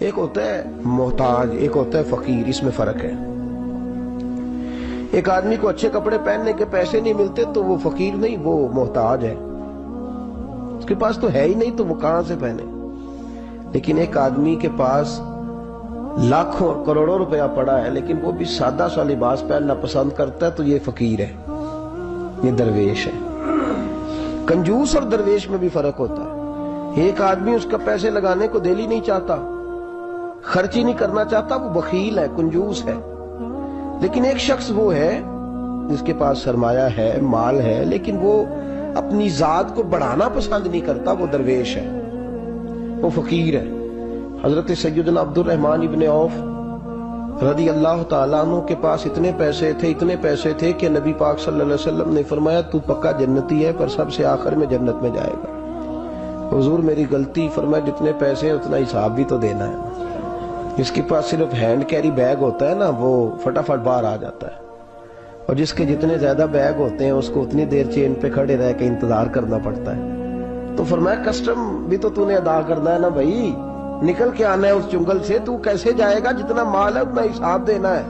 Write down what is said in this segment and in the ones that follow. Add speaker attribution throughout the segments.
Speaker 1: ایک ہوتا ہے محتاج، ایک ہوتا ہے فقیر، اس میں فرق ہے۔ ایک آدمی کو اچھے کپڑے پہننے کے پیسے نہیں ملتے تو وہ فقیر نہیں، وہ محتاج ہے، اس کے پاس تو ہے ہی نہیں تو وہ کہاں سے پہنے۔ لیکن ایک آدمی کے پاس لاکھوں کروڑوں روپیہ پڑا ہے لیکن وہ بھی سادہ سا لباس پہننا پسند کرتا ہے تو یہ فقیر ہے، یہ درویش ہے۔ کنجوس اور درویش میں بھی فرق ہوتا ہے۔ ایک آدمی اس کا پیسے لگانے کو دل ہی نہیں چاہتا، خرچ ہی نہیں کرنا چاہتا، وہ بخیل ہے، کنجوس ہے۔ لیکن ایک شخص وہ ہے جس کے پاس سرمایہ ہے، مال ہے، لیکن وہ اپنی ذات کو بڑھانا پسند نہیں کرتا، وہ درویش ہے، وہ فقیر ہے۔ حضرت سیدنا عبد الرحمن ابن عوف رضی اللہ تعالیٰ عنہ کے پاس اتنے پیسے تھے کہ نبی پاک صلی اللہ علیہ وسلم نے فرمایا تو پکا جنتی ہے پر سب سے آخر میں جنت میں جائے گا۔ حضور میری غلطی، فرمایا جتنے پیسے ہیں اتنا حساب بھی تو دینا ہے۔ جس کے پاس صرف ہینڈ کیری بیگ ہوتا ہے نا وہ فٹافٹ باہر آ جاتا ہے، اور جس کے جتنے زیادہ بیگ ہوتے ہیں اس کو اتنی دیر چین پہ کھڑے رہ کے انتظار کرنا پڑتا ہے۔ تو فرمایا کسٹم بھی تو نے ادا کرنا ہے نا بھائی، نکل کے آنا ہے اس جنگل سے، تو کیسے جائے گا؟ جتنا مال ہے اتنا حساب دینا ہے۔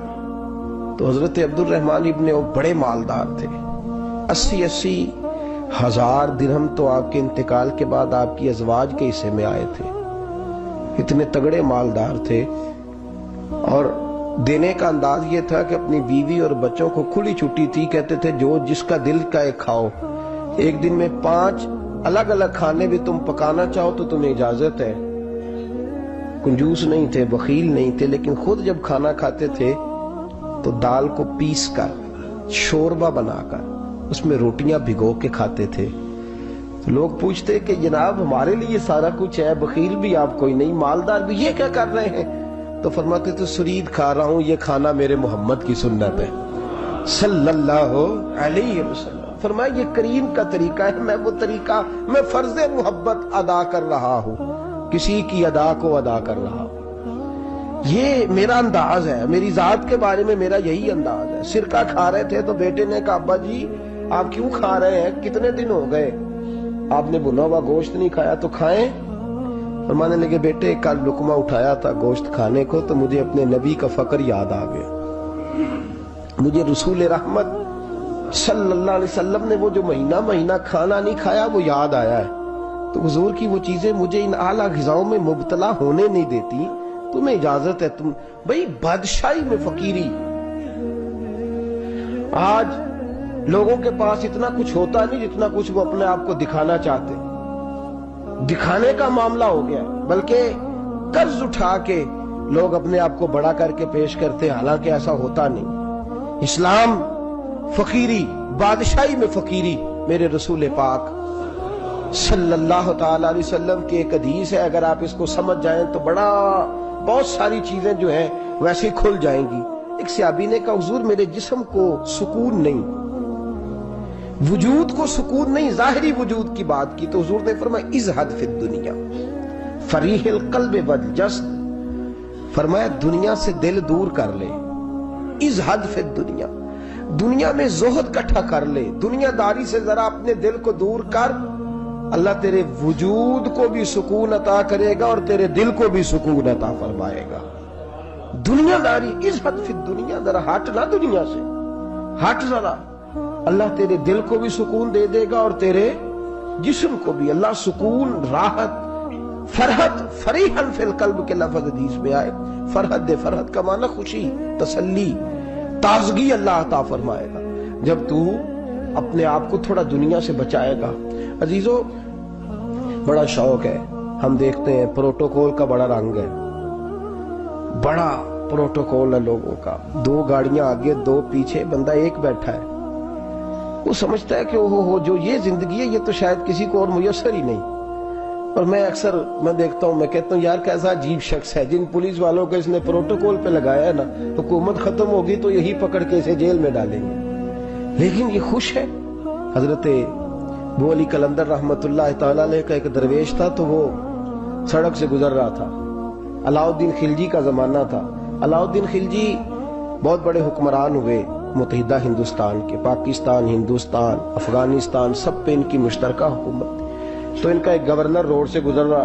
Speaker 1: تو حضرت عبد الرحمن ابن وہ بڑے مالدار تھے، 80 ہزار درہم تو آپ کے انتقال کے بعد آپ کی ازواج کے حصے میں آئے تھے، اتنے تگڑے مالدار تھے۔ اور دینے کا انداز یہ تھا کہ اپنی بیوی اور بچوں کو کھلی چھٹی تھی، کہتے تھے جو جس کا دل کا ایک کھاؤ، ایک دن میں 5 الگ الگ کھانے بھی تم پکانا چاہو تو تمہیں اجازت ہے۔ کنجوس نہیں تھے، بخیل نہیں تھے، لیکن خود جب کھانا کھاتے تھے تو دال کو پیس کر شوربہ بنا کر اس میں روٹیاں بھگو کے کھاتے تھے۔ لوگ پوچھتے کہ جناب ہمارے لیے سارا کچھ ہے، بخیل بھی آپ کوئی نہیں، مالدار بھی، یہ کیا کر رہے ہیں؟ تو فرماتے تھے سرید کھا رہا ہوں، یہ کھانا میرے محمد کی سنت ہے صلی اللہ علیہ وسلم۔ فرمایا یہ کریم کا طریقہ ہے، میں وہ طریقہ، میں فرض محبت ادا کر رہا ہوں، کسی کی ادا کو ادا کر رہا ہوں، یہ میرا انداز ہے، میری ذات کے بارے میں میرا یہی انداز ہے۔ سرکہ کھا رہے تھے تو بیٹے نے کہا ابا جی آپ کیوں کھا رہے ہیں، کتنے دن ہو گئے آپ نے بھنا ہوا گوشت نہیں کھایا، تو کھائیں۔ فرمانے لگے بیٹے کل لقمہ اٹھایا تھا گوشت کھانے کو تو مجھے اپنے نبی کا فقر یاد آ گیا، مجھے رسول رحمت صلی اللہ علیہ وسلم نے وہ جو مہینہ کھانا نہیں کھایا وہ یاد آیا ہے۔ تو حضور کی وہ چیزیں مجھے ان اعلیٰ غذاؤں میں مبتلا ہونے نہیں دیتی، تمہیں اجازت ہے۔ تم بھئی بادشاہی میں فقیری، آج لوگوں کے پاس اتنا کچھ ہوتا نہیں جتنا کچھ وہ اپنے آپ کو دکھانا چاہتے، دکھانے کا معاملہ ہو گیا، بلکہ قرض اٹھا کے لوگ اپنے آپ کو بڑا کر کے پیش کرتے، حالانکہ ایسا ہوتا نہیں۔ اسلام فقیری، بادشاہی میں فقیری، میرے رسول پاک صلی اللہ تعالی علیہ وسلم کی ایک حدیث ہے، اگر آپ اس کو سمجھ جائیں تو بہت ساری چیزیں جو ہیں ویسے کھل جائیں گی۔ ایک صحابی نے کہا حضور میرے جسم کو سکون نہیں، وجود کو سکون نہیں، ظاہری وجود کی بات کی، تو حضور نے فرمایا ازہد فی الدنیا فریح القلب والجسد، فرمایا دنیا سے دل دور کر لے، ازہد فی الدنیا، دنیا میں زہد کٹھا کر لے، دنیا داری سے ذرا اپنے دل کو دور کر، اللہ تیرے وجود کو بھی سکون عطا کرے گا اور تیرے دل کو بھی سکون عطا فرمائے گا۔ دنیا داری، ازہد فی الدنیا، ذرا ہٹ نہ دنیا سے، ہٹ ذرا، اللہ تیرے دل کو بھی سکون دے دے گا اور تیرے جسم کو بھی۔ اللہ سکون، راحت، فرحت، فریحن فی القلب کے لفظ حدیث میں آئے، فرحت دے، فرحت کا معنی خوشی، تسلی، تازگی اللہ عطا فرمائے گا جب تو اپنے آپ کو تھوڑا دنیا سے بچائے گا۔ عزیزو بڑا شوق ہے، ہم دیکھتے ہیں پروٹوکول کا بڑا رنگ ہے، بڑا پروٹوکول ہے لوگوں کا، 2 گاڑیاں آگے 2 پیچھے، بندہ ایک بیٹھا ہے، وہ سمجھتا ہے کہ اوہو جو یہ زندگی ہے یہ تو شاید کسی کو اور میسر ہی نہیں۔ اور میں اکثر دیکھتا ہوں، میں کہتا ہوں یار کیسا عجیب شخص ہے، جن پولیس والوں کو اس نے پروٹوکول پہ لگایا ہے نا، حکومت ختم ہوگی تو یہی پکڑ کے اسے جیل میں ڈالیں گے، لیکن یہ خوش ہے۔ حضرت ابو علی قلندر رحمت اللہ تعالی علیہ کا ایک درویش تھا، تو وہ سڑک سے گزر رہا تھا، علاؤ الدین خلجی کا زمانہ تھا، علاؤ الدین خلجی بہت بڑے حکمران ہوئے متحدہ ہندوستان کے، پاکستان، ہندوستان، افغانستان، سب پہ ان کی مشترکہ حکومت۔ تو ان کا ایک گورنر روڈ سے گزر رہا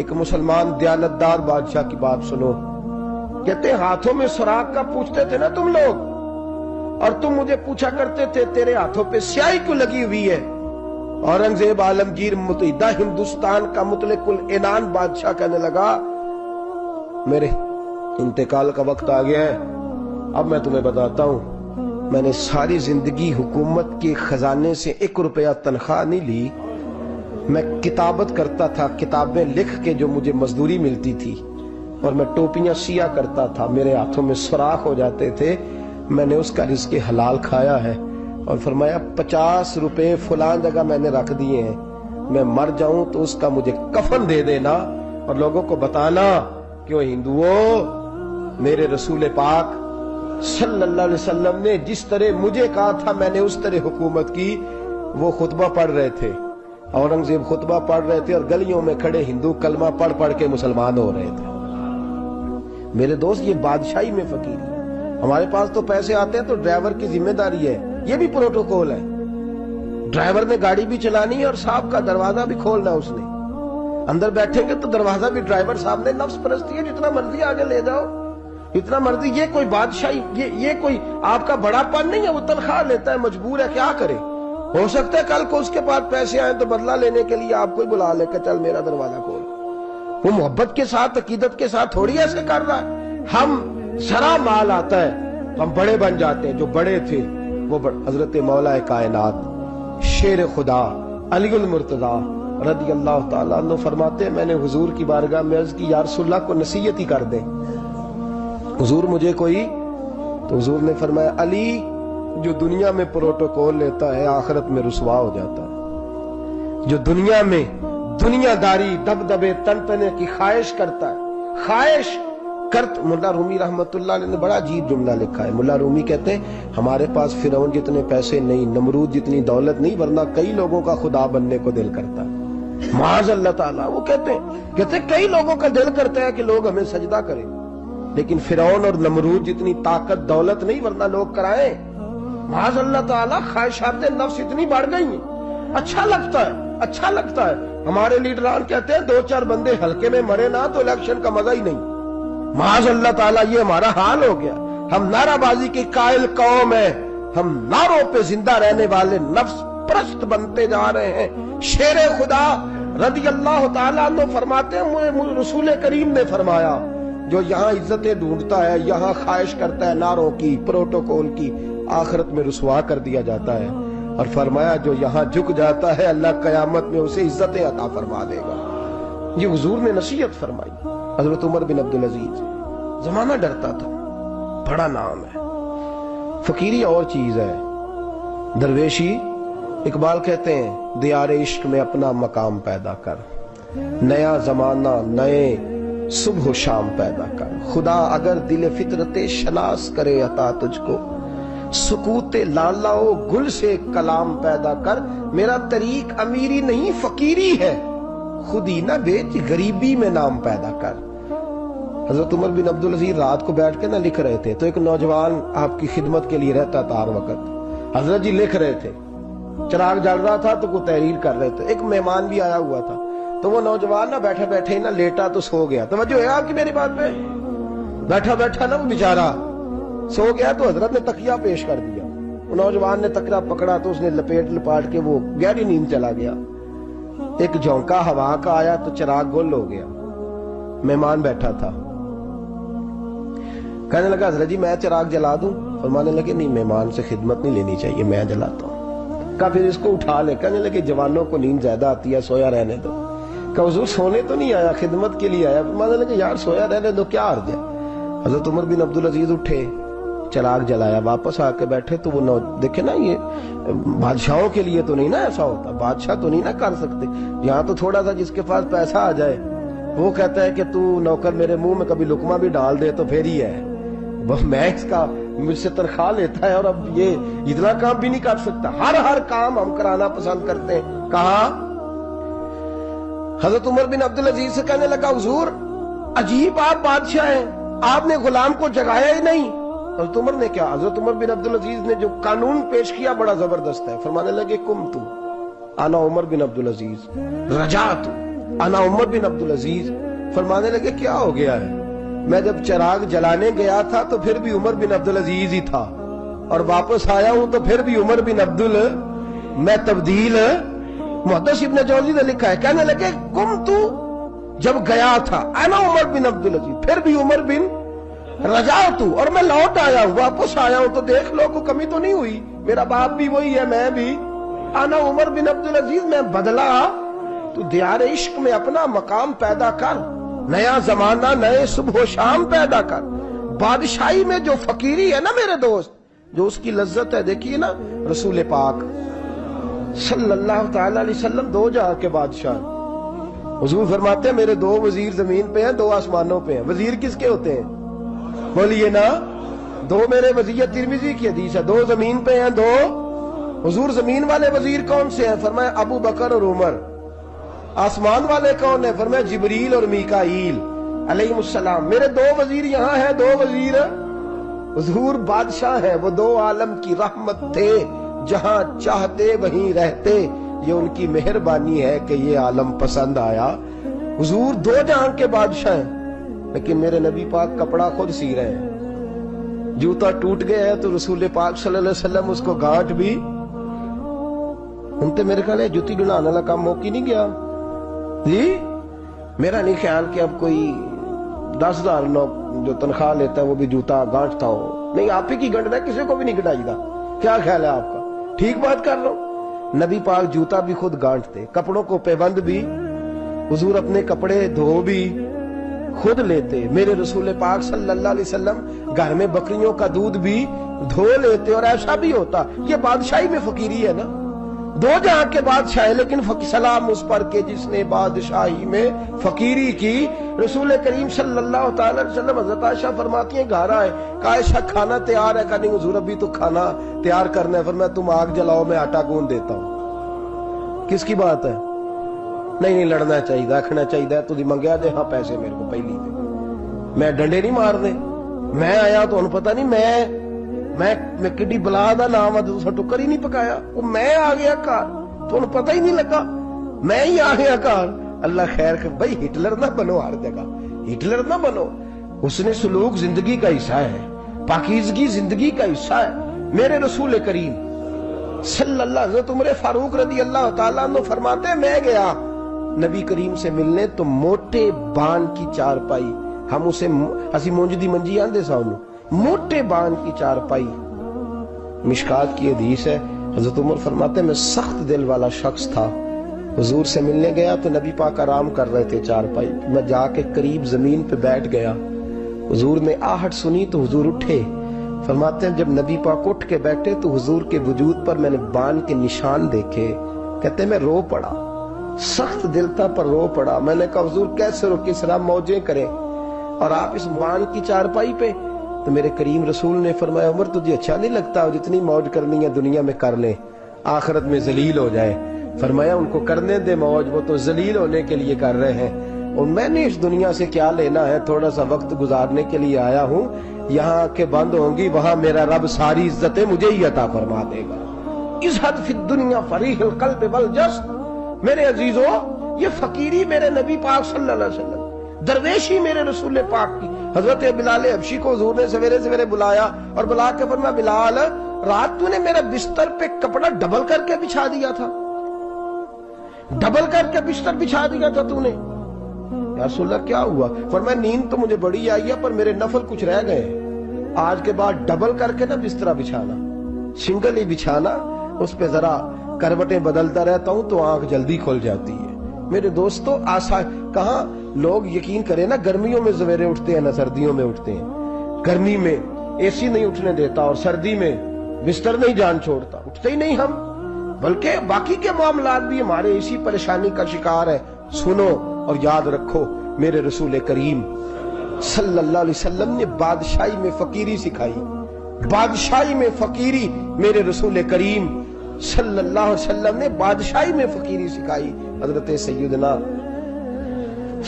Speaker 1: ایک مسلمان دیانتدار بادشاہ کی بات سنو. کہتے ہاتھوں میں سراغ کا پوچھتے تھے نا تم لوگ, اور تم مجھے پوچھا کرتے تھے تیرے ہاتھوں پہ سیاہی کیوں لگی ہوئی ہے. اورنگزیب عالمگیر متحدہ ہندوستان کا مطلق العنان بادشاہ کہنے لگا میرے انتقال کا وقت آ گیا ہے. اب میں تمہیں بتاتا ہوں, میں نے ساری زندگی حکومت کے خزانے سے 1 روپیہ تنخواہ نہیں لی. میں کتابت کرتا تھا, کتابیں لکھ کے جو مجھے مزدوری ملتی تھی, اور میں ٹوپیاں سیا کرتا تھا, میرے ہاتھوں میں سوراخ ہو جاتے تھے. میں نے اس کا رزق حلال کھایا ہے. اور فرمایا 50 روپے فلاں جگہ میں نے رکھ دیے ہیں, میں مر جاؤں تو اس کا مجھے کفن دے دینا, اور لوگوں کو بتانا کہ وہ ہندوؤں میرے رسول پاک صلی اللہ علیہ وسلم نے جس طرح مجھے کہا تھا میں نے اس طرح حکومت کی. وہ خطبہ پڑھ رہے تھے, اورنگزیب خطبہ پڑھ رہے تھے, اور گلیوں میں کھڑے ہندو کلمہ پڑھ پڑھ کے مسلمان ہو رہے تھے. میرے دوست یہ بادشاہی میں فقیری. ہمارے پاس تو پیسے آتے ہیں تو ڈرائیور کی ذمہ داری ہے, یہ بھی پروٹوکول ہے. ڈرائیور نے گاڑی بھی چلانی ہے اور صاحب کا دروازہ بھی کھولنا. اس نے اندر بیٹھیں گے تو دروازہ بھی ڈرائیور صاحب نے. نفس پرستی ہے, جتنا مرضی آگے لے جاؤ, جتنا مرضی. یہ کوئی بادشاہی, یہ کوئی آپ کا بڑا پن نہیں ہے. وہ تنخواہ لیتا ہے, مجبور ہے, کیا کرے. ہو سکتا ہے کل کو اس کے پاس پیسے آئیں تو بدلہ لینے کے لیے آپ کو بلا لے کہ چل میرا دروازہ کھول. وہ محبت کے ساتھ, عقیدت کے ساتھ تھوڑی ایسے کر رہا ہے. ہم ذرا مال آتا ہے تو ہم بڑے بن جاتے ہیں. جو بڑے تھے وہ حضرت مولا کائنات شیر خدا علی المرتضیٰ رضی اللہ تعالیٰ عنہ فرماتے ہیں میں نے حضور کی بارگاہ میں عرض کی یا رسول اللہ کو نصیحت ہی کر دیں حضور مجھے کوئی. تو حضور نے فرمایا علی جو دنیا میں پروٹوکول لیتا ہے آخرت میں رسوا ہو جاتا ہے. جو دنیا میں دنیا داری دبدبے تنتنے کی خواہش کرتا ہے, خواہش ملا رومی رحمت اللہ علیہ نے بڑا عجیب جملہ لکھا ہے. ملا رومی کہتے ہیں ہمارے پاس فرعون جتنے پیسے نہیں, نمرود جتنی دولت نہیں, ورنہ کئی لوگوں کا خدا بننے کو دل کرتا ہے. معاذ اللہ تعالیٰ. وہ کہتے ہیں کئی لوگوں کا دل کرتا ہے کہ لوگ ہمیں سجدہ کریں, لیکن فرعون اور نمرود جتنی طاقت دولت نہیں, ورنہ لوگ کرائیں. معاذ اللہ تعالیٰ. خواہشات نفس اتنی بڑھ گئی ہیں. اچھا لگتا ہے, اچھا لگتا ہے. ہمارے لیڈران کہتے ہیں 2-4 بندے ہلکے میں مرے نہ تو الیکشن کا مزہ ہی نہیں. معاذ اللہ تعالیٰ یہ ہمارا حال ہو گیا. ہم نعرہ بازی کی قائل قوم ہیں, ہم نعروں پہ زندہ رہنے والے نفس پرست بنتے جا رہے ہیں. شیر خدا رضی اللہ تعالیٰ عنہ فرماتے ہیں رسول کریم نے فرمایا جو یہاں عزتیں ڈھونڈتا ہے, یہاں خواہش کرتا ہے نعروں کی, پروٹوکول کی, آخرت میں رسوا کر دیا جاتا ہے. اور فرمایا جو یہاں جھک جاتا ہے اللہ قیامت میں اسے عزتیں عطا فرما دے گا. یہ حضور نے نصیحت فرمائی. حضرت عمر بن عبدالعزیز, زمانہ ڈرتا تھا, بڑا نام ہے. فقیری اور چیز ہے, درویشی. اقبال کہتے ہیں دیار عشق میں اپنا مقام پیدا کر, نیا زمانہ نئے صبح و شام پیدا کر. خدا اگر دل فطرت شناس کرے عطا تجھ کو, سکوت لالا و گل سے کلام پیدا کر. میرا طریق امیری نہیں فقیری ہے, خود ہی نہ بیچ غریبی میں نام پیدا کر. حضرت عمر بن عبدالعزیز رات کو بیٹھ کے نہ لکھ رہے تھے, تو ایک نوجوان آپ کی خدمت کے لیے رہتا تھا ہر وقت. حضرت جی لکھ رہے تھے, چراغ جل رہا تھا تو کوئی تحریر کر رہے تھے. ایک مہمان بھی آیا ہوا تھا, تو وہ نوجوان نہ بیٹھے بیٹھے نہ لیٹا تو سو گیا. توجہ ہے آپ کی میری بات پہ؟ بیٹھا بیٹھا نہ وہ بیچارہ سو گیا, تو حضرت نے تکیہ پیش کر دیا. وہ نوجوان نے تکیہ پکڑا تو اس نے لپاٹ کے وہ گہری نیند چلا گیا. ایک جھونکا ہوا کا آیا تو چراغ گل ہو گیا. مہمان بیٹھا تھا, کہنے لگا حضرت جی میں چراغ جلا دوں؟ فرمانے لگے نہیں, مہمان سے خدمت نہیں لینی چاہیے, میں جلاتا ہوں. کہا پھر اس کو اٹھا لے. کہنے لگے جوانوں کو نیند زیادہ آتی ہے, سویا رہنے دو. کہا حضور سونے تو نہیں آیا, خدمت کے لیے آیا. فرمانے لگے یار سویا رہنے دو, کیا عرض ہے. حضرت عمر بن عبدالعزیز اٹھے, چراغ جلایا, واپس آ کے بیٹھے تو وہ دیکھے نا یہ بادشاہوں کے لیے تو نہیں نا ایسا ہوتا, بادشاہ تو نہیں نا کر سکتے. یہاں تو تھوڑا سا جس کے پاس پیسہ آ جائے وہ کہتا ہے کہ تو نوکر میرے منہ میں کبھی لقمہ بھی ڈال دے تو پھر ہی ہے, میں اس کا مجھ سے تنخواہ لیتا ہے اور اب یہ اتنا کام بھی نہیں کر سکتا. ہر کام ہم کرانا پسند کرتے ہیں. کہا حضرت عمر بن عبدالعزیز سے کہنے لگا حضور عجیب آپ بادشاہ ہیں, آپ نے غلام کو جگایا ہی نہیں. حضرت عمر نے کیا, حضرت عمر بن عبدالعزیز نے جو قانون پیش کیا بڑا زبردست ہے. فرمانے لگے کم تو انا عمر بن عبدالعزیز رجعت انا عمر بن عبد العزیز. فرمانے لگے کیا ہو گیا ہے؟ میں جب چراغ جلانے گیا تھا تو پھر بھی عمر بن عبد العزیز ہی تھا, اور واپس آیا ہوں تو پھر بھی عمر بن میں تبدیل. محدث ابن جوزی نے لکھا ہے, کہنے لگے کم تو جب گیا تھا انا عمر بن عبد العزیز, پھر بھی عمر بن رجعت, اور میں لوٹ آیا ہوں, واپس آیا ہوں تو دیکھ لو کوئی کمی تو نہیں ہوئی, میرا باپ بھی وہی ہے, میں بھی انا عمر بن عبد العزیز, میں بدلا. تو دیار عشق میں اپنا مقام پیدا کر, نیا زمانہ نئے صبح و شام پیدا کر. بادشاہی میں جو فقیری ہے نا میرے دوست, جو اس کی لذت ہے, دیکھیے نا رسول پاک صلی اللہ تعالی علیہ وسلم دو جہاں کے بادشاہ ہیں. حضور فرماتے ہیں میرے دو وزیر زمین پہ ہیں, دو آسمانوں پہ ہیں. وزیر کس کے ہوتے ہیں؟ بولیے نا, دو میرے وزیر, ترمذی کی حدیث ہے, دو زمین پہ ہیں, دو. حضور زمین والے وزیر کون سے ہیں؟ فرمایا ابو بکر اور عمر. آسمان والے کون ہیں؟ فرمایا جبریل اور میکائیل علیہ السلام. میرے دو وزیر یہاں ہیں, دو وزیر. حضور بادشاہ ہیں, وہ دو عالم کی رحمت تھے, جہاں چاہتے وہیں رہتے, یہ ان کی مہربانی ہے کہ یہ عالم پسند آیا. حضور دو جہاں کے بادشاہ ہیں, لیکن میرے نبی پاک کپڑا خود سی رہے ہیں. جوتا ٹوٹ گیا ہے تو رسول پاک صلی اللہ علیہ وسلم اس کو گانٹ بھی, انتے میرے خیال ہے جوتی گنانے والا کام موقع نہیں گیا جی. میرا نہیں خیال کہ اب کوئی 10,000 جو تنخواہ لیتا ہے وہ بھی جوتا گانٹتا ہو. نہیں, آپ ہی کی گنٹنا ہے, کسی کو بھی نہیں گٹائی گا. کیا خیال ہے آپ کا؟ ٹھیک بات کر رہا ہوں. نبی پاک جوتا بھی خود گانٹتے, کپڑوں کو پیبند بھی, حضور اپنے کپڑے دھو بھی خود لیتے. میرے رسول پاک صلی اللہ علیہ وسلم گھر میں بکریوں کا دودھ بھی دھو لیتے, اور ایسا بھی ہوتا. یہ بادشاہی میں فقیری ہے نا, دو جہاں کے بادشاہ ہے, لیکن سلام اس پر کہ جس نے بادشاہی میں فقیری کی. رسول کریم صلی اللہ تعالی علیہ وسلم, حضرت عائشہ فرماتی ہیں گھر آئے, کہا عائشہ کھانا تیار ہے؟ کہا نہیں حضور ابھی تو کھانا تیار کرنا ہے. فرمایا تم آگ جلاؤ, میں آٹا گوندھ دیتا ہوں. کس کی بات ہے؟ نہیں لڑنا چاہیے, رکھنا چاہیے. تو منگیا دے ہاں پیسے میرے کو پہلی دے, میں ڈنڈے نہیں مار دے. میں آیا تو انہوں پتہ نہیں میں کڈی بلا دا نام ہے, دوسرا ٹکر ہی نہیں پکایا. وہ میں آ گیا کار تو انہوں پتہ ہی نہیں لگا, میں ہی آ گیا کار. اللہ خیر کر بھائی, ہٹلر نہ بنو, ہر جگہ ہٹلر نہ بنو. حسن سلوک زندگی کا حصہ ہے, پاکیزگی زندگی کا حصہ ہے. میرے رسول کریم صلی اللہ علیہ وسلم, عمر فاروق رضی اللہ تعالیٰ عنہ فرماتے ہیں میں گیا نبی کریم سے ملنے تو موٹے بان کی چارپائی, ہم اسے اسی مونج دی منجی آندے سا, موٹے بان کی چارپائی. مشکات کی حدیث ہے, حضرت عمر فرماتے ہیں میں سخت دل والا شخص تھا, حضور سے ملنے گیا تو نبی پاک آرام کر رہے تھے چارپائی, میں جا کے قریب زمین پہ بیٹھ گیا. حضور نے آہٹ سنی تو حضور اٹھے. فرماتے ہیں جب نبی پاک اٹھ کے بیٹھے تو حضور کے وجود پر میں نے بان کے نشان دیکھے. کہتے ہیں میں رو پڑا, سخت دل تھا پر رو پڑا. میں نے کہا حضور کیسے رو, کس طرح موجیں کریں, اور آپ اس بان کی چارپائی پہ. تو میرے کریم رسول نے فرمایا عمر تجھے اچھا نہیں لگتا, جتنی موج کرنی ہے دنیا میں کر لیں, آخرت میں ذلیل ہو جائے. فرمایا ان کو کرنے دے موج, وہ تو ذلیل ہونے کے لیے کر رہے ہیں, اور میں نے اس دنیا سے کیا لینا ہے, تھوڑا سا وقت گزارنے کے لیے آیا ہوں. یہاں کے بند ہوں گی, وہاں میرا رب ساری عزتیں مجھے ہی عطا فرما دے گا. ازہد فی الدنیا فریح القلب والجسد. میرے عزیزو, یہ فقیری میرے نبی پاک صلی اللہ علیہ وسلم, درویشی میرے رسول پاک کی. حضرت بلال حبشی کو حضور نے سویرے سویرے بلایا اور بلا کے فرمایا بلال رات تو نے میرے بستر پہ کپڑا ڈبل کر کے بچھا دیا تھا, ڈبل کر کے بستر بچھا دیا تھا تو نے. یا رسول اللہ کیا ہوا؟ فرمایا نیند تو مجھے بڑی آئی ہے پر میرے نفل کچھ رہ گئے, آج کے بعد ڈبل کر کے نہ بستر بچھانا, سنگل ہی بچھانا, اس پہ ذرا کروٹیں بدلتا رہتا ہوں تو آنکھ جلدی کھل جاتی ہے. میرے دوستو کہاں لوگ یقین کریں نا, گرمیوں میں سویرے اٹھتے ہیں نہ سردیوں میں اٹھتے ہیں. گرمی میں اے سی نہیں اٹھنے دیتا اور سردی میں بستر نہیں جان چھوڑتا, اٹھتے ہی نہیں ہم, بلکہ باقی کے معاملات بھی ہمارے اسی پریشانی کا شکار ہے. سنو اور یاد رکھو, میرے رسول کریم صلی اللہ علیہ وسلم نے بادشاہی میں فقیری سکھائی, بادشاہی میں فقیری. میرے رسول کریم صلی اللہ علیہ وسلم نے بادشاہی میں فقیری سکھائی. حضرت سیدنا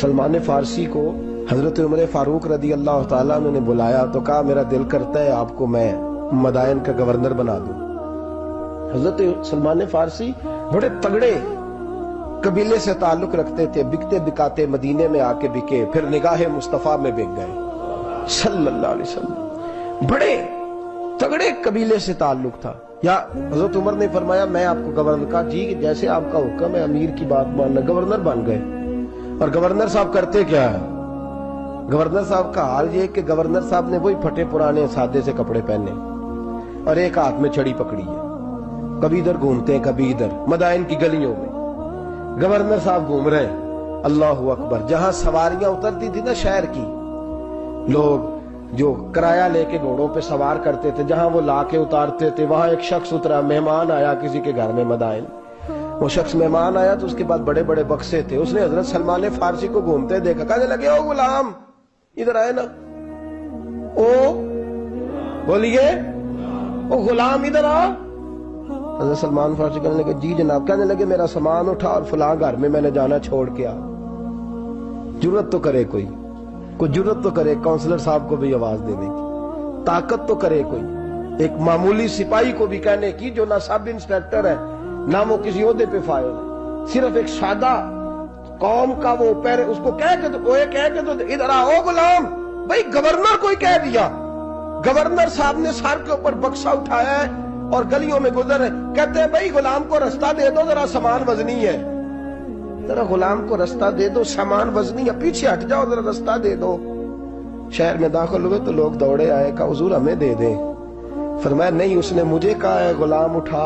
Speaker 1: سلمان فارسی کو حضرت عمر فاروق رضی اللہ تعالیٰ عنہ نے بلایا تو کہا میرا دل کرتا ہے آپ کو میں مدائن کا گورنر بنا دوں. حضرت سلمان فارسی بڑے تگڑے قبیلے سے تعلق رکھتے تھے، بکتے بکاتے مدینے میں آ کے بکے، پھر نگاہ مصطفیٰ میں بک گئے صلی اللہ علیہ وسلم۔ بڑے تگڑے قبیلے سے تعلق تھا۔ یا حضرت عمر نے فرمایا میں آپ کو گورنر کا، جی جیسے آپ کا حکم ہے امیر کی بات ماننا، گورنر بن گئے۔ اور گورنر صاحب کرتے کیا ہے؟ گورنر صاحب کا حال یہ کہ گورنر صاحب نے وہی پھٹے پرانے سادے سے کپڑے پہنے اور ایک ہاتھ میں چھڑی پکڑی ہے، کبھی ادھر گھومتے ہیں کبھی ادھر، مدائن کی گلیوں میں گورنر صاحب گھوم رہے ہیں۔ اللہ اکبر۔ جہاں سواریاں اترتی تھی نا شہر کی، لوگ جو کرایہ لے کے گھوڑوں پہ سوار کرتے تھے، جہاں وہ لا کے اتارتے تھے، وہاں ایک شخص اترا، مہمان آیا کسی کے گھر میں مدائن، وہ شخص مہمان آیا تو اس کے بعد بڑے بڑے بکسے تھے، اس نے حضرت سلمان فارسی کو گھومتے دیکھا، کہنے لگے او غلام ادھر آئے نا، او بولیے او غلام ادھر آ۔ حضرت سلمان فارسی کہنے لگے جی جناب، کہنے لگے میرا سامان اٹھا اور فلاں گھر میں نے جانا چھوڑ کے آ۔ جرت تو کرے کوئی جرت تو کرے کونسلر صاحب کو بھی آواز دینے کی، طاقت تو کرے کوئی، ایک معمولی سپاہی کو بھی کہنے کی جو نہ سب انسپیکٹر ہے نہ وہ کسی عہدے پہ فائل ہے، صرف ایک سادہ قوم کا وہ پیر، اس کو کہہ کے تو ادھر آؤ غلام، بھائی گورنر کوئی کہہ دیا، گورنر صاحب نے سر کے اوپر بکسا اٹھایا ہے اور گلیوں میں گزر رہے، کہتے ہیں بھائی غلام کو رستہ دے دو، ذرا سامان وزنی ہے، ذرا غلام کو رستہ دے دو، سامان وزنی ہے، پیچھے ہٹ جاؤ ذرا رستہ دے دو۔ شہر میں داخل ہوئے تو لوگ دوڑے آئے، کہا حضور ہمیں دے دیں۔ فرمایا نہیں، اس نے مجھے کہا ہے غلام اٹھا۔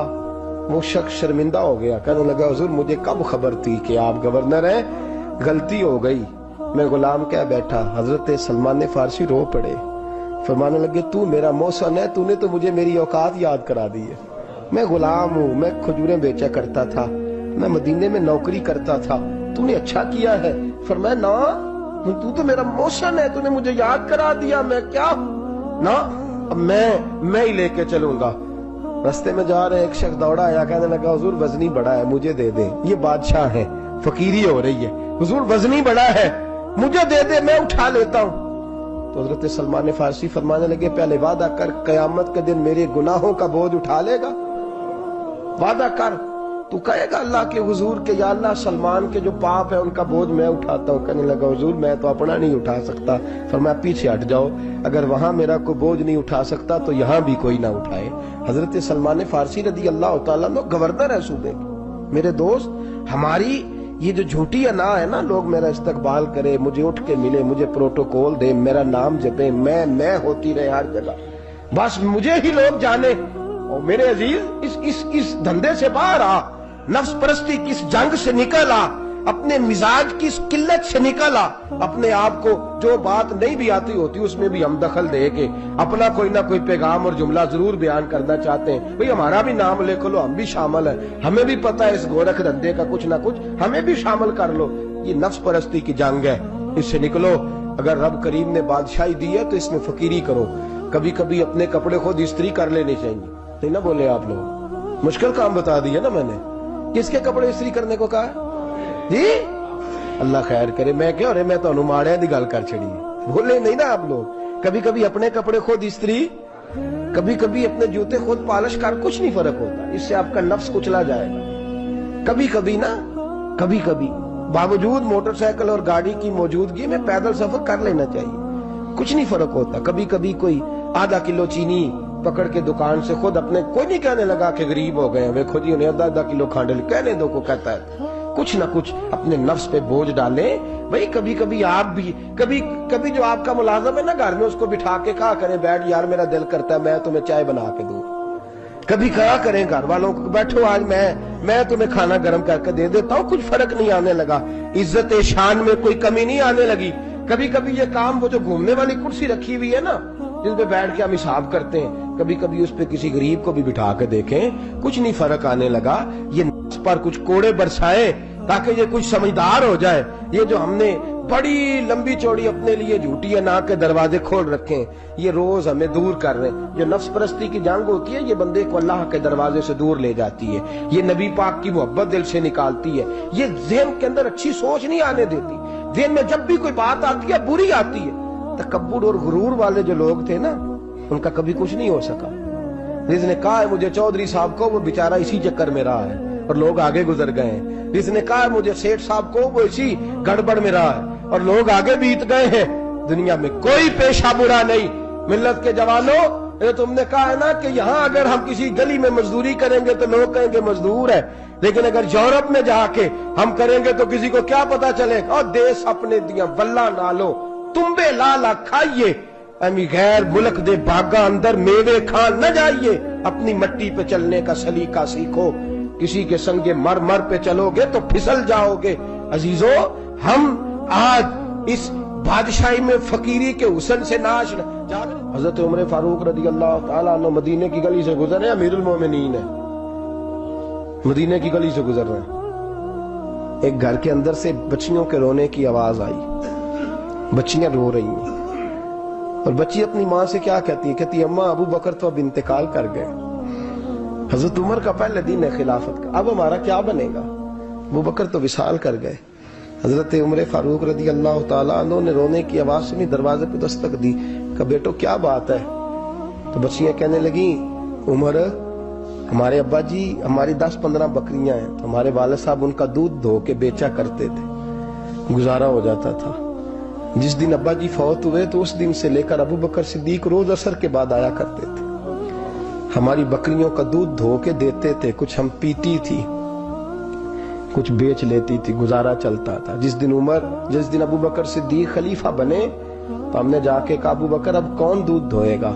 Speaker 1: وہ شخص شرمندہ ہو گیا، کہنے لگا حضور مجھے کب خبر تھی کہ آپ گورنر ہیں، غلطی ہو گئی، میں غلام کہہ بیٹھا۔ حضرت سلمان فارسی رو پڑے، فرمانے لگے تو میرا محسن ہے، تو نے تو مجھے میری اوقات یاد کرا دی ہے، میں غلام ہوں، میں کھجوریں بیچا کرتا تھا، میں مدینے میں نوکری کرتا تھا، تو نے اچھا کیا ہے۔ فرمایا نا تو میرا محسن ہے، تو نے مجھے یاد کرا دیا، میں کیا نا اب میں ہی لے کے چلوں گا۔ رستے میں جا رہے ایک شخص دوڑا آیا، کہنے لگا حضور وزنی بڑا ہے مجھے دے دیں، یہ بادشاہ ہے، فقیری ہو رہی ہے، حضور وزنی بڑا ہے مجھے دے دے میں اٹھا لیتا ہوں۔ تو حضرت سلمان فارسی فرمانے لگے پہلے وعدہ کر قیامت کے دن میرے گناہوں کا بوجھ اٹھا لے گا، وعدہ کر، تو کہے گا اللہ کے حضور کے یا اللہ سلمان کے جو پاپ ہے ان کا بوجھ میں اٹھاتا ہوں۔ کہنے لگا حضور میں تو اپنا نہیں اٹھا سکتا۔ فرمایا پیچھے ہٹ جاؤ، اگر وہاں میرا کوئی بوجھ نہیں اٹھا سکتا تو یہاں بھی کوئی نہ اٹھائے۔ حضرت سلمان فارسی رضی اللہ تعالیٰ عنہ گورنر ہے صوبے کے۔ میرے دوست ہماری یہ جو جھوٹی انا ہے نا، لوگ میرا استقبال کرے، مجھے اٹھ کے ملے، مجھے پروٹوکول دے، میرا نام جپے، میں ہوتی رہے ہر جگہ، بس مجھے ہی لوگ جانے۔ اور میرے عزیز اس دھندے سے باہر آ، نفس پرستی کی اس جنگ سے نکل آ، اپنے مزاج کی اس قلت سے نکل آ، اپنے آپ کو جو بات نہیں بھی آتی ہوتی اس میں بھی ہم دخل دے کے اپنا کوئی نہ کوئی پیغام اور جملہ ضرور بیان کرنا چاہتے ہیں۔ بھئی ہمارا بھی نام لکھ لو، ہم بھی شامل ہیں، ہمیں بھی پتہ ہے اس گورکھ دھندے کا کچھ نہ کچھ، ہمیں بھی شامل کر لو۔ یہ نفس پرستی کی جنگ ہے، اس سے نکلو۔ اگر رب کریم نے بادشاہی دی ہے تو اس میں فقیری کرو، کبھی کبھی اپنے کپڑے خود استری کر لینے چاہیے، نہیں نہ بولے آپ لوگ، مشکل کام بتا دیا نا میں نے۔ کس کے کپڑے استری کرنے کو کہا جی؟ اللہ خیر کرے، میں کیا رہے میں تو ماڑے دی گل کر چھڑی، بولے نہیں نا آپ لوگ۔ کبھی کبھی اپنے کپڑے خود استری، کبھی کبھی اپنے جوتے خود پالش کر، کچھ نہیں فرق ہوتا، اس سے آپ کا نفس کچلا جائے گا۔ کبھی کبھی نا، کبھی کبھی باوجود موٹر سائیکل اور گاڑی کی موجودگی میں پیدل سفر کر لینا چاہیے، کچھ نہیں فرق ہوتا۔ کبھی کبھی کوئی آدھا کلو چینی پکڑ کے دکان سے خود اپنے، کوئی نہیں کہنے لگا کہ غریب ہو گئے ہیں، ویکھو جی انہیں آدھا کلو کھانڈل، کہنے دو کو کہتا ہے، کچھ نہ کچھ اپنے نفس پہ بوجھ ڈالیں۔ بھئی کبھی کبھی آپ بھی، کبھی جو آپ کا ملازم ہے نا گھر میں، اس کو بٹھا کے کہا کریں بیٹھ یار میرا دل کرتا ہے میں تمہیں چائے بنا کے دوں۔ کبھی کہا کریں گھر والوں کو بیٹھو آج میں تمہیں کھانا گرم کر کے دے دیتا ہوں، کچھ فرق نہیں آنے لگا، عزت شان میں کوئی کمی نہیں آنے لگی۔ کبھی کبھی یہ کام، وہ جو گھومنے والی کرسی رکھی ہوئی ہے نا جس پہ بیٹھ کے ہم حساب کرتے ہیں، کبھی کبھی اس پہ کسی غریب کو بھی بٹھا کے دیکھیں، کچھ نہیں فرق آنے لگا۔ یہ نفس پر کچھ کوڑے برسائے تاکہ یہ کچھ سمجھدار ہو جائے۔ یہ جو ہم نے بڑی لمبی چوڑی اپنے لیے جھوٹی انا کے دروازے کھول رکھے ہیں، یہ روز ہمیں دور کر رہے ہیں۔ جو نفس پرستی کی جنگ ہوتی ہے یہ بندے کو اللہ کے دروازے سے دور لے جاتی ہے، یہ نبی پاک کی محبت دل سے نکالتی ہے، یہ ذہن کے اندر اچھی سوچ نہیں آنے دیتی۔ ذہن میں جب بھی کوئی بات آتی ہے بری آتی ہے۔ تکبر اور غرور والے جو لوگ تھے نا ان کا کبھی کچھ نہیں ہو سکا۔ جس نے کہا ہے مجھے چودھری صاحب کو، وہ بیچارہ اسی چکر میں رہا ہے، اور لوگ آگے گزر گئے ہیں. جس نے کہا مجھے سیٹھ صاحب کو وہ اسی گڑبڑ میں رہا ہے اور لوگ آگے بیت گئے ہیں. دنیا میں کوئی پیشہ برا نہیں. ملت کے جوانوں، یہ تم نے کہا ہے نا کہ یہاں اگر ہم کسی گلی میں مزدوری کریں گے تو لوگ کہیں گے مزدور ہے، لیکن اگر یورپ میں جا کے ہم کریں گے تو کسی کو کیا پتا چلے گا؟ اور دیس اپنے دیاں بلہ نالو تمبے لالا کھائیے، امی غیر ملک دے باغاں اندر میوے کھان نہ جائیے. اپنی مٹی پہ چلنے کا سلیقہ سیکھو. کسی کے سنگ مرمر پہ چلو گے تو پھسل جاؤ گے. عزیزو، ہم آج اس بادشاہی میں فقیری کے حسن سے ناش نہ. حضرت عمر فاروق رضی اللہ تعالیٰ عنہ مدینے کی گلی سے گزر رہے ہیں، امیر المومنین ہے، مدینے کی گلی سے گزر رہے ہیں. ایک گھر کے اندر سے بچیوں کے رونے کی آواز آئی. بچیاں رو رہی ہیں اور بچی اپنی ماں سے کیا کہتی ہے؟ کہتی ہے اماں ابو بکر تو اب انتقال کر گئے. حضرت عمر کا پہلے دن ہے خلافت کا، اب ہمارا کیا بنے گا؟ ابو بکر تو وصال کر گئے. حضرت عمر فاروق رضی اللہ تعالیٰ عنہ نے رونے کی آواز سنی، دروازے پہ دستک دی. کہا بیٹو کیا بات ہے؟ تو بچیاں کہنے لگیں عمر ہمارے ابا جی ہماری 10-15 بکریاں ہیں، تو ہمارے والد صاحب ان کا دودھ دھو کے بیچا کرتے تھے، گزارا ہو جاتا تھا. جس دن ابا جی فوت ہوئے تو اس دن سے لے کر ابو بکر صدیق روز عصر کے بعد آیا کرتے تھے، ہماری بکریوں کا دودھ دھو کے دیتے تھے. کچھ ہم پیتی تھی، کچھ بیچ لیتی تھی، گزارا چلتا تھا. جس دن ابو بکر صدیق خلیفہ بنے تو ہم نے جا کے کہا ابو بکر اب کون دودھ دھوئے گا؟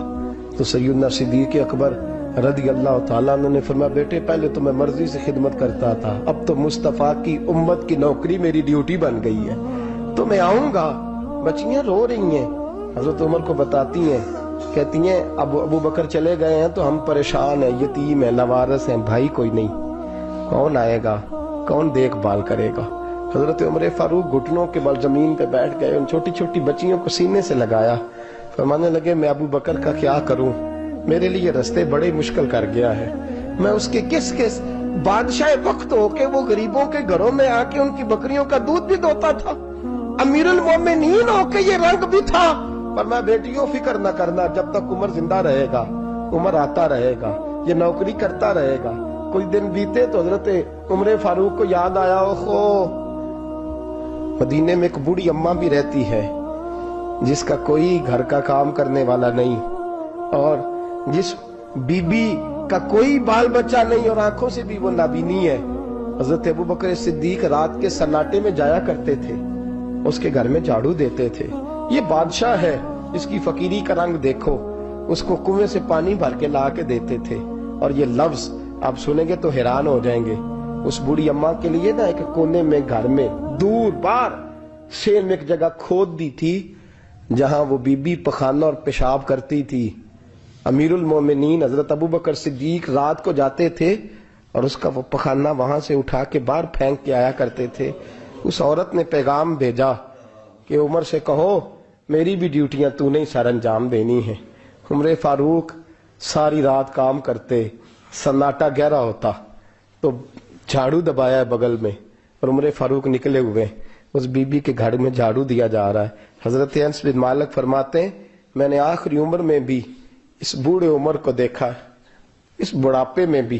Speaker 1: تو سیدنا صدیق اکبر رضی اللہ تعالیٰ عنہ نے فرمایا بیٹے پہلے تو میں مرضی سے خدمت کرتا تھا، اب تو مصطفیٰ کی امت کی نوکری میری ڈیوٹی بن گئی ہے تو میں آؤں گا. بچیاں رو رہی ہیں، حضرت عمر کو بتاتی ہیں، کہتی ہیں اب ابو بکر چلے گئے ہیں تو ہم پریشان ہیں، یتیم ہیں، لوارث ہیں، بھائی کوئی نہیں، کون آئے گا، کون دیکھ بھال کرے گا؟ حضرت عمر فاروق گھٹنوں کے بل زمین پہ بیٹھ گئے، ان چھوٹی چھوٹی بچیوں کو سینے سے لگایا، فرمانے لگے میں ابو بکر کا کیا کروں؟ میرے لیے رستے بڑے مشکل کر گیا ہے. میں اس کے کس بادشاہ وقت ہو کے وہ غریبوں کے گھروں میں آ کے ان کی بکریوں کا دودھ بھی دوتا تھا، امیر المومنین ہو کے یہ رنگ بھی تھا. پر میں بیٹیوں فکر نہ کرنا، جب تک عمر زندہ رہے گا، عمر آتا رہے گا، یہ نوکری کرتا رہے گا. کچھ دن بیتے تو حضرت عمر فاروق کو یاد آیا اوہو مدینے میں ایک بوڑھی اماں بھی رہتی ہے جس کا کوئی گھر کا کام کرنے والا نہیں اور جس بی بی کا کوئی بال بچہ نہیں اور آنکھوں سے بھی وہ نابینی ہے. حضرت ابو بکر صدیق رات کے سناٹے میں جایا کرتے تھے، اس کے گھر میں جھاڑو دیتے تھے. یہ بادشاہ ہے، اس کی فقیری کا رنگ دیکھو. اس کو کنویں سے پانی بھر کے لا کے دیتے تھے. اور یہ لفظ آپ سنیں گے تو حیران ہو جائیں گے. اس بوڑھی اماں کے لیے نا ایک کونے میں گھر میں دور باہر شیر میں ایک جگہ کھود دی تھی جہاں وہ بی بی پخانہ اور پیشاب کرتی تھی. امیر المومنین حضرت ابو بکر صدیق رات کو جاتے تھے اور اس کا وہ پخانہ وہاں سے اٹھا کے باہر پھینک کے آیا کرتے تھے. اس عورت نے پیغام بھیجا کہ عمر سے کہو میری بھی ڈیوٹیاں تو نے سر انجام دینی ہیں. عمر فاروق ساری رات کام کرتے، سناٹا گہرا ہوتا تو جھاڑو دبایا ہے بغل میں اور عمر فاروق نکلے ہوئے اس بی بی کے گھر میں جھاڑو دیا جا رہا ہے. حضرت انس بن مالک فرماتے ہیں میں نے آخری عمر میں بھی اس بوڑھے عمر کو دیکھا ہے، اس بڑھاپے میں بھی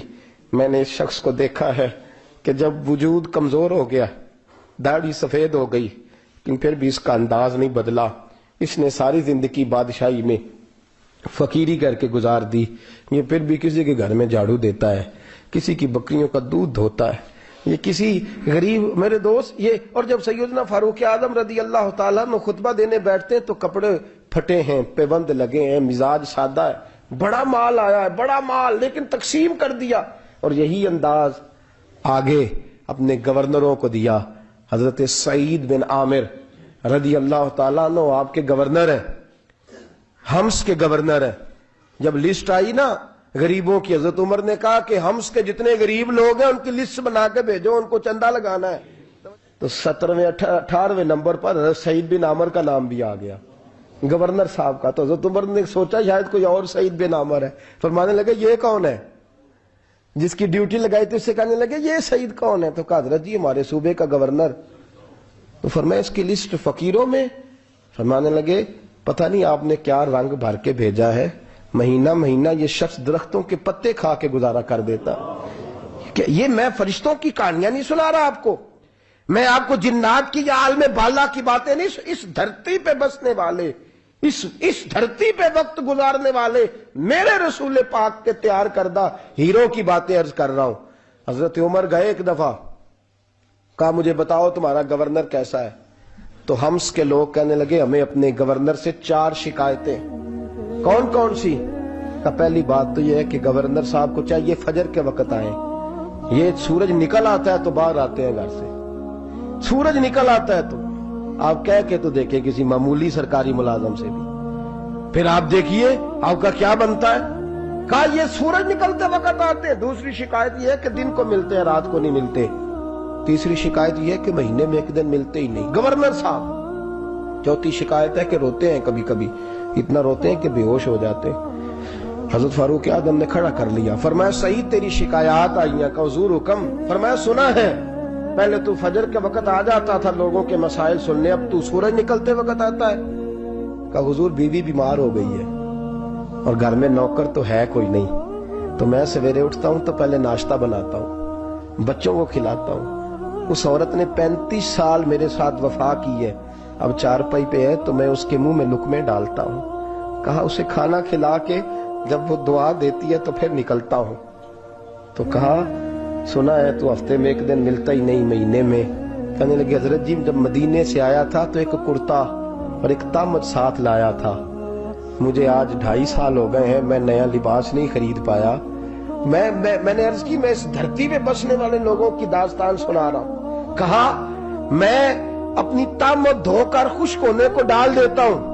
Speaker 1: میں نے اس شخص کو دیکھا ہے کہ جب وجود کمزور ہو گیا، داڑھی سفید ہو گئی، لیکن پھر بھی اس کا انداز نہیں بدلا. اس نے ساری زندگی بادشاہی میں فقیری کر کے گزار دی، یہ پھر بھی کسی کے گھر میں جھاڑو دیتا ہے، کسی کی بکریوں کا دودھ دھوتا ہے، یہ کسی غریب میرے دوست یہ. اور جب سیدنا فاروق اعظم رضی اللہ تعالیٰ عنہ خطبہ دینے بیٹھتے ہیں تو کپڑے پھٹے ہیں، پیبند لگے ہیں، مزاج سادہ ہے، بڑا مال آیا ہے، بڑا مال، لیکن تقسیم کر دیا. اور یہی انداز آگے اپنے گورنروں کو دیا. حضرت سعید بن عامر رضی اللہ تعالیٰ عنہ آپ کے گورنر ہیں، حمص کے گورنر ہیں. جب لسٹ آئی نا غریبوں کی، حضرت عمر نے کہا کہ حمص کے جتنے غریب لوگ ہیں ان کی لسٹ بنا کے بھیجو، ان کو چندہ لگانا ہے. تو 17ویں 18ویں نمبر پر حضرت سعید بن عامر کا نام بھی آ گیا، گورنر صاحب کا. تو حضرت عمر نے سوچا شاید کوئی اور سعید بن عامر ہے، فرمانے لگے یہ کون ہے؟ جس کی ڈیوٹی لگائی تھی اس سے کہنے لگے یہ سعید کون ہے؟ تو کہا حضرت جی ہمارے صوبے کا گورنر. تو فرمایا اس کی لسٹ فقیروں میں؟ فرمانے لگے پتہ نہیں آپ نے کیا رنگ بھر کے بھیجا ہے، مہینہ مہینہ یہ شخص درختوں کے پتے کھا کے گزارا کر دیتا. کہ یہ میں فرشتوں کی کہانیاں نہیں سنا رہا آپ کو، میں آپ کو جنات کی یا عالم بالا کی باتیں نہیں، اس دھرتی پہ بسنے والے، اس دھرتی پہ وقت گزارنے والے میرے رسول پاک کے تیار کردہ ہیرو کی باتیں عرض کر رہا ہوں۔ حضرت عمر گئے ایک دفعہ، کہا مجھے بتاؤ تمہارا گورنر کیسا ہے؟ تو ہمس کے لوگ کہنے لگے ہمیں اپنے گورنر سے 4 شکایتیں۔ کون کون سی؟ کہ پہلی بات تو یہ ہے کہ گورنر صاحب کو چاہیے فجر کے وقت آئیں، یہ سورج نکل آتا ہے تو باہر آتے ہیں گھر سے، سورج نکل آتا ہے تو آپ کہہ کے تو دیکھیں کسی معمولی سرکاری ملازم سے بھی، پھر آپ دیکھیے آپ کا کیا بنتا ہے۔ کہا یہ سورج نکلتے وقت آتے ہیں۔ دوسری شکایت یہ ہے کہ دن کو ملتے ہیں رات کو نہیں ملتے۔ تیسری شکایت یہ ہے کہ مہینے میں ایک دن ملتے ہی نہیں گورنر صاحب۔ چوتھی شکایت ہے کہ روتے ہیں، کبھی کبھی اتنا روتے ہیں کہ بے ہوش ہو جاتے۔ حضرت فاروق اعظم نے کھڑا کر لیا، فرمایا صحیح تیری شکایات آئی ہیں۔ کہ حضور حکم۔ فرمایا سنا ہے، پہلے تو فجر کے وقت آ جاتا تھا لوگوں کے مسائل سننے، اب تو سورج نکلتے وقت آتا ہے۔ کہ حضور بیوی بیمار ہو گئی ہے اور گھر میں نوکر تو ہے کوئی نہیں، تو میں سویرے اٹھتا ہوں تو پہلے ناشتہ بناتا ہوں، بچوں کو کھلاتا ہوں۔ اس عورت نے 35 سال میرے ساتھ وفا کی ہے، اب چارپائی پہ ہے تو میں اس کے منہ میں لقمے ڈالتا ہوں۔ کہا اسے کھانا کھلا کے جب وہ دعا دیتی ہے تو پھر نکلتا ہوں۔ تو کہا سنا ہے تو ہفتے میں ایک دن ملتا ہی نہیں، مہینے میں۔ کہنے لگے حضرت جی جب مدینے سے آیا تھا تو ایک کرتا اور ایک تامت ساتھ لایا تھا، مجھے آج 2.5 سال ہو گئے ہیں، میں نیا لباس نہیں خرید پایا۔ میں نے عرض کی میں اس دھرتی پہ بسنے والے لوگوں کی داستان سنا رہا ہوں۔ کہا میں اپنی تامت دھو کر خشک ہونے کو ڈال دیتا ہوں،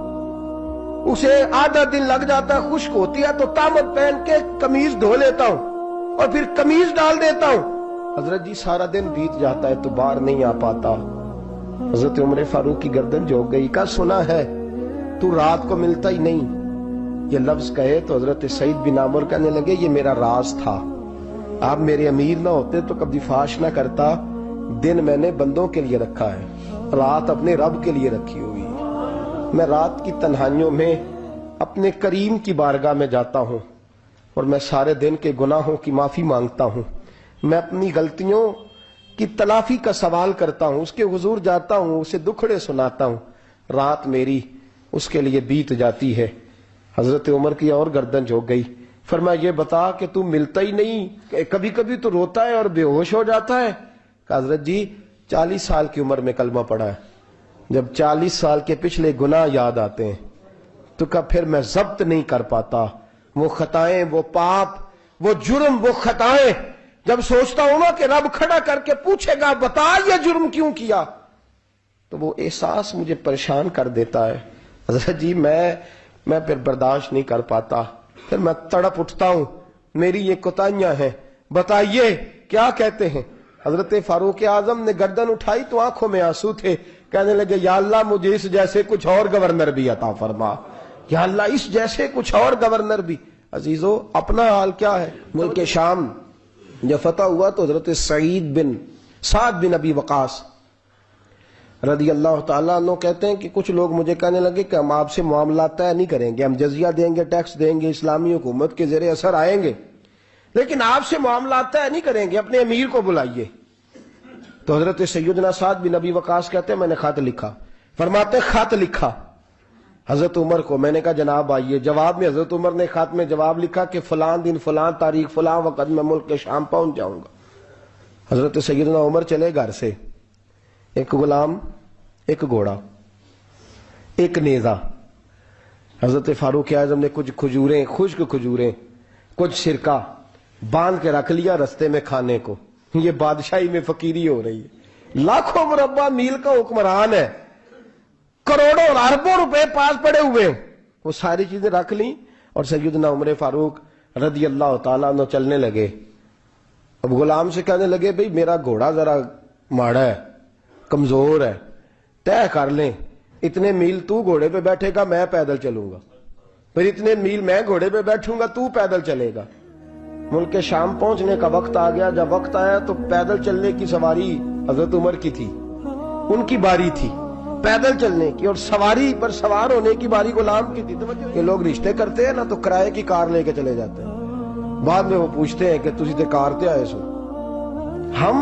Speaker 1: اسے آدھا دن لگ جاتا ہے، خشک ہوتی ہے تو تامت پہن کے قمیض دھو لیتا ہوں اور پھر قمیض ڈال دیتا ہوں۔ حضرت جی سارا دن بیت جاتا ہے تو باہر نہیں آ پاتا۔ حضرت عمر فاروق کی گردن جھک گئی۔ کا سنا ہے تو رات کو ملتا ہی نہیں، یہ لفظ کہے تو حضرت سعید بن عامر کہنے لگے یہ میرا راز تھا، آپ میرے امیر نہ ہوتے تو کبھی فاش نہ کرتا، دن میں نے بندوں کے لیے رکھا ہے، رات اپنے رب کے لیے رکھی ہوئی ہے۔ میں رات کی تنہائیوں میں اپنے کریم کی بارگاہ میں جاتا ہوں اور میں سارے دن کے گناہوں کی معافی مانگتا ہوں، میں اپنی غلطیوں کی تلافی کا سوال کرتا ہوں، اس کے حضور جاتا ہوں، اسے دکھڑے سناتا ہوں، رات میری اس کے لیے بیت جاتی ہے۔ حضرت عمر کی اور گردن جھک گئی۔ فرمایا یہ بتا کہ تم ملتا ہی نہیں، کبھی کبھی تو روتا ہے اور بے ہوش ہو جاتا ہے۔ کہ حضرت جی 40 سال کی عمر میں کلمہ پڑھا ہے، جب 40 سال کے پچھلے گناہ یاد آتے ہیں تو پھر میں ضبط نہیں کر پاتا، وہ خطائیں، وہ پاپ، وہ جرم، وہ خطائیں جب سوچتا ہوں نا کہ رب کھڑا کر کے پوچھے گا بتا یہ جرم کیوں کیا، تو وہ احساس مجھے پریشان کر دیتا ہے۔ حضرت جی میں پھر برداشت نہیں کر پاتا، پھر میں تڑپ اٹھتا ہوں، میری یہ کوتاہیاں ہیں، بتائیے کیا کہتے ہیں۔ حضرت فاروق اعظم نے گردن اٹھائی تو آنکھوں میں آنسو تھے، کہنے لگے یا اللہ مجھے اس جیسے کچھ اور گورنر بھی عطا فرما، یا اللہ اس جیسے کچھ اور گورنر بھی۔ عزیزو اپنا حال کیا ہے؟ ملک شام جب فتح ہوا تو حضرت سعد بن ابی وقاص رضی اللہ تعالیٰ عنہ کہتے ہیں کہ کچھ لوگ مجھے کہنے لگے کہ ہم آپ سے معاملات طے نہیں کریں گے، ہم جزیہ دیں گے، ٹیکس دیں گے، اسلامی حکومت کے زیر اثر آئیں گے، لیکن آپ سے معاملات طے نہیں کریں گے، اپنے امیر کو بلائیے۔ تو حضرت سیدنا سعد بن ابی وقاص کہتے ہیں میں نے خط لکھا، فرماتے خط لکھا حضرت عمر کو، میں نے کہا جناب آئیے۔ جواب میں حضرت عمر نے خط میں جواب لکھا کہ فلاں دن فلاں تاریخ فلاں وقت میں ملک کے شام پہنچ جاؤں گا۔ حضرت سیدنا عمر چلے گھر سے، ایک غلام، ایک گھوڑا، ایک نیزہ۔ حضرت فاروق اعظم نے کچھ کھجوریں، خشک کھجوریں، کچھ سرکہ باندھ کے رکھ لیا رستے میں کھانے کو۔ یہ بادشاہی میں فقیری ہو رہی ہے، لاکھوں مربع میل کا حکمران ہے، کروڑوں اور اربوں روپے پاس پڑے ہوئے ہیں، وہ ساری چیزیں رکھ لیں اور سیدنا عمر فاروق رضی اللہ تعالیٰ عنہ چلنے لگے۔ اب غلام سے کہنے لگے بھئی میرا گھوڑا ذرا ماڑا ہے، کمزور ہے، طے کر لیں اتنے میل تو گھوڑے پہ بیٹھے گا، میں پیدل چلوں گا، پھر اتنے میل میں گھوڑے پہ بیٹھوں گا، تو پیدل چلے گا۔ ملک شام پہنچنے کا وقت آ گیا، جب وقت آیا تو پیدل چلنے کی سواری حضرت عمر کی تھی، ان کی باری تھی پیدل چلنے کی، اور سواری پر سوار ہونے کی باری غلام کی تھی۔ کہ لوگ رشتے کرتے ہیں نا تو کرائے کی کار لے کے چلے جاتے ہیں، بعد میں وہ پوچھتے ہیں کہ تسی تے کار تے آئے سو، ہم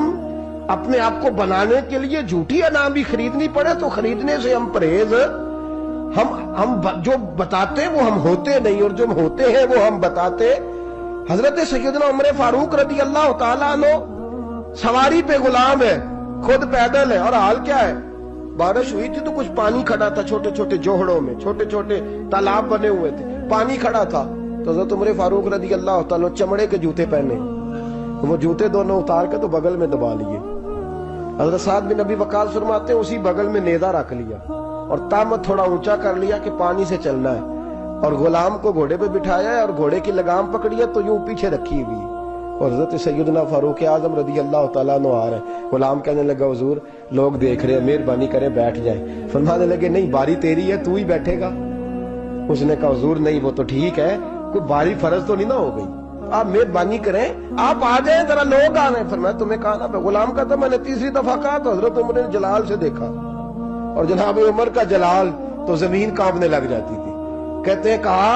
Speaker 1: اپنے آپ کو بنانے کے لیے جھوٹی انعام بھی خریدنی پڑے تو خریدنے سے ہم پرہیز. ہم جو بتاتے ہیں وہ ہم ہوتے نہیں، اور جو ہم ہوتے ہیں وہ ہم بتاتے. حضرت سیدنا عمر فاروق رضی اللہ تعالیٰ عنہ سواری پہ غلام ہے، خود پیدل ہے، اور حال کیا ہے؟ بارش ہوئی تھی تو کچھ پانی کھڑا تھا چھوٹے چھوٹے جوہڑوں میں، چھوٹے چھوٹے تالاب بنے ہوئے تھے، پانی کھڑا تھا. تو حضرت عمر فاروق رضی اللہ تعالیٰ چمڑے کے جوتے پہنے، وہ جوتے دونوں اتار کے تو بغل میں دبا لیے. حضرت سعد بن ابی وقاص فرماتے ہیں اسی بغل میں نیزہ رکھ لیا اور تامت تھوڑا اونچا کر لیا کہ پانی سے چلنا ہے، اور غلام کو گھوڑے پہ بٹھایا ہے اور گھوڑے کی لگام پکڑی ہے تو یوں پیچھے رکھی ہوئی. اور حضرت سیدنا فاروق اعظم رضی اللہ تعالیٰ عنہ آ رہے ہیں. غلام کہنے لگا حضور لوگ دیکھ رہے ہیں، مہربانی کریں بیٹھ جائیں. فرمانے لگے نہیں، باری تیری ہے، تو ہی بیٹھے گا. اس نے کہا حضور نہیں، وہ تو ٹھیک ہے، کوئی باری فرض تو نہیں نہ ہو گئی، آپ مہربانی کریں آپ آ جائیں، ذرا لوگ آ رہے ہیں. فرمایا تمہیں کہا نا. غلام کا تھا میں نے تیسری دفعہ کہا تو حضرت عمر نے جلال سے دیکھا، اور جناب عمر کا جلال تو زمین کانپنے لگ جاتی تھی. کہتے ہیں کہا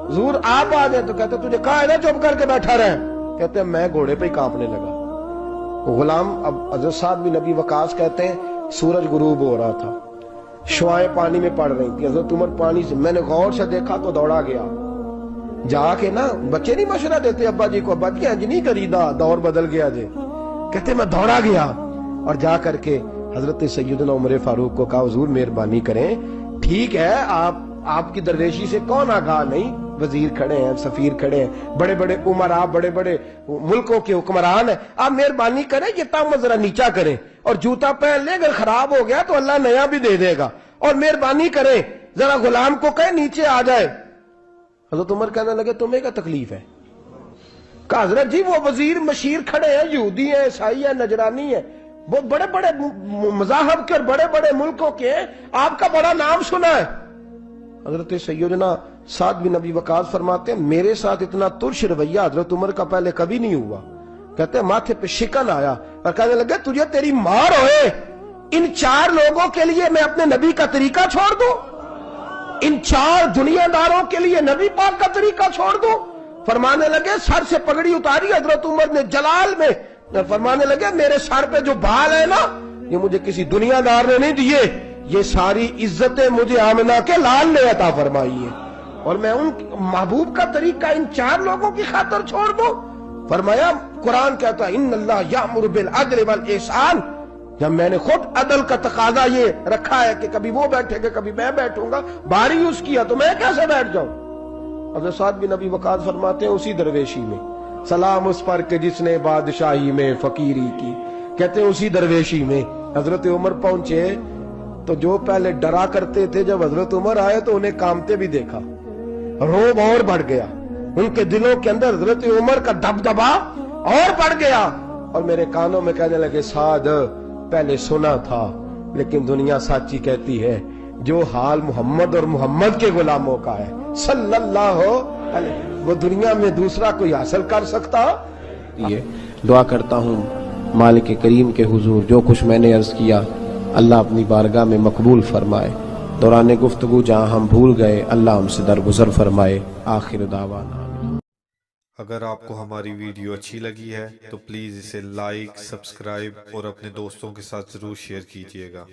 Speaker 1: حضور آپ آ جائیں، تو کہتے تجھے کہا ہے نا چپ کر کے بیٹھا رہے. کہتے ہیں میں گھوڑے پہ ہی کانپنے لگا. غلام اب حضرت سعد بن ابی وقاص کہتے ہیں سورج غروب ہو رہا تھا، شعائیں پانی میں پڑ رہی تھی. حضرت عمر پانی سے، میں نے غور سے دیکھا تو دوڑا گیا. جا کے نا بچے نہیں مشورہ دیتے ابا جی کو، ابا جی انج نہیں کریدا، دور بدل گیا جی. کہتے میں دوڑا گیا اور جا کر کے حضرت سیدنا عمر فاروق کو کہا حضور مہربانی کریں، ٹھیک ہے آپ کی درویشی سے کون آگاہ نہیں، وزیر کھڑے ہیں، سفیر کھڑے ہیں، بڑے بڑے عمراء، بڑے بڑے ملکوں کے حکمران ہیں، آپ مہربانی کریں یہ تامت ذرا نیچا کریں، اور جوتا پہن لیں، اگر خراب ہو گیا تو اللہ نیا بھی دے دے گا، اور مہربانی کریں ذرا غلام کو کہیں نیچے آ جائے. حضرت عمر کہنے لگے تمہیں کیا تکلیف ہے؟ کہا حضرت جی وہ وزیر مشیر کھڑے ہیں، یہودی ہیں، عیسائی ہیں، نجرانی ہیں، وہ بڑے بڑے مذاہب کے اور بڑے بڑے ملکوں کے ہیں، آپ کا بڑا نام سنا ہے. حضرت سیدنا سعد بن ابی وقاص فرماتے ہیں میرے ساتھ اتنا ترش رویہ حضرت عمر کا پہلے کبھی نہیں ہوا. کہتے ہیں ماتھے پہ شکن آیا اور کہنے لگے تجھے تیری مار ہوئے، ان 4 لوگوں کے لیے میں اپنے نبی کا طریقہ چھوڑ دوں، ان 4 دنیا داروں کے لیے نبی پاک کا طریقہ چھوڑ دوں. فرمانے لگے سر سے پگڑی اتاری حضرت عمر نے جلال میں، فرمانے لگے میرے سر پہ جو بال ہے نا یہ مجھے کسی دنیا دار نے نہیں دیے، یہ ساری عزتیں مجھے آمنہ کے لال نے عطا فرمائی ہے، اور میں ان محبوب کا طریقہ ان 4 لوگوں کی خاطر چھوڑ دوں. فرمایا قرآن کہتا ہے ان اللہ یأمر بالعدل والاحسان، جب میں نے خود عدل کا تقاضا یہ رکھا ہے کہ کبھی وہ بیٹھے گا کبھی میں بیٹھوں گا، باری یوز کیا تو میں کیسے بیٹھ جاؤں. حضرت سعد بن ابی وقاص فرماتے ہیں اسی درویشی میں سلام اس پر کہ جس نے بادشاہی میں فقیری کی. کہتے ہیں اسی درویشی میں حضرت عمر پہنچے تو جو پہلے ڈرا کرتے تھے جب حضرت عمر آئے تو انہیں کامتے بھی دیکھا، روب اور بڑھ گیا، ان کے دلوں کے اندر حضرت عمر کا دبدبا اور بڑھ گیا، اور میرے کانوں میں کہنے لگے سعد پہلے سنا تھا لیکن دنیا سچی کہتی ہے جو حال محمد اور محمد کے غلاموں کا ہے صلی اللہ علیہ، وہ دنیا میں دوسرا کوئی حاصل کر سکتا. یہ دعا کرتا ہوں مالک کریم کے حضور جو کچھ میں نے عرض کیا اللہ اپنی بارگاہ میں مقبول فرمائے. دوران گفتگو جہاں ہم بھول گئے اللہ ہم سے درگزر فرمائے. آخر دعوانا.
Speaker 2: اگر آپ کو ہماری ویڈیو اچھی لگی ہے تو پلیز اسے لائک، سبسکرائب اور اپنے دوستوں کے ساتھ ضرور شیئر کیجیے گا.